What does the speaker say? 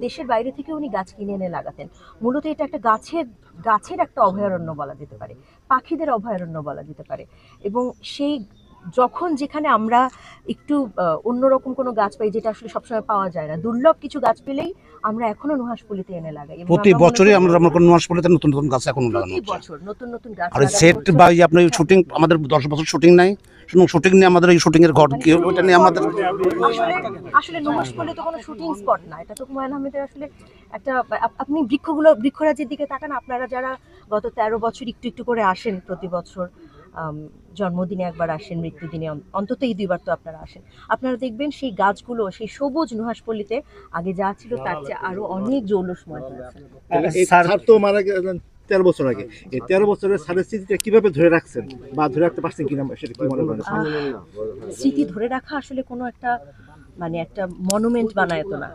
দেশের বাইরে থেকে উনি গাছ কিনে এনে লাগাতেন। মূলত এটা একটা গাছের একটা অভয়ারণ্য বলা যেতে পারে, পাখিদের অভয়ারণ্য বলা যেতে পারে। এবং সেই যখন যেখানে আমরা একটু অন্যরকম কোনো গাছ পাই যেটা আসলে সবসময় পাওয়া যায় না, দুর্লভ কিছু গাছ পেলেই আমরা এখনো নুহাশপল্লীতে এনে লাগাই। এবং প্রতি বছরই আমরা নুহাশপল্লীতে নতুন নতুন গাছ এখন লাগানো প্রতি হচ্ছে। বছর নতুন নতুন গাছ আর লাগানো সেট হচ্ছে। বা আপনার শুটিং, আমাদের 10 বছর শুটিং নাই, শুটিং নিয়ে আমাদের এই শুটিং এর ঘর কি হলো এটা নিয়ে আমাদের আসলে আসলে নুহাশপল্লী তো কোনো শুটিং স্পট না, এটা তো হুমায়ুন আহমেদের আসলে একটা আপনি বৃক্ষরাজের দিকে তাকান, আপনারা যারা গত 13 বছর একটু একটু করে আসেন প্রতি বছর, জন্মদিনে একবার আসেন, মৃত্যুদিনে অন্তত এই 2বার তো আপনারা আসেন, আপনারা দেখবেন সেই গাছগুলো, সেই সবুজ নুহাশপল্লীতে আগে যা ছিল তার চেয়ে আরো অনেক জৌলুসময় হয়েছে। স্যার তো মারা গেলেন 13 বছর আগে। এই 13 বছরের স্যারের স্মৃতিটা কিভাবে ধরে রাখছেন বা ধরে রাখতে পারছেন কিনা, সেটা কি মনে করেন? স্মৃতি ধরে রাখা আসলে কোনো একটা একটা মনুমেন্ট বানায় তো না,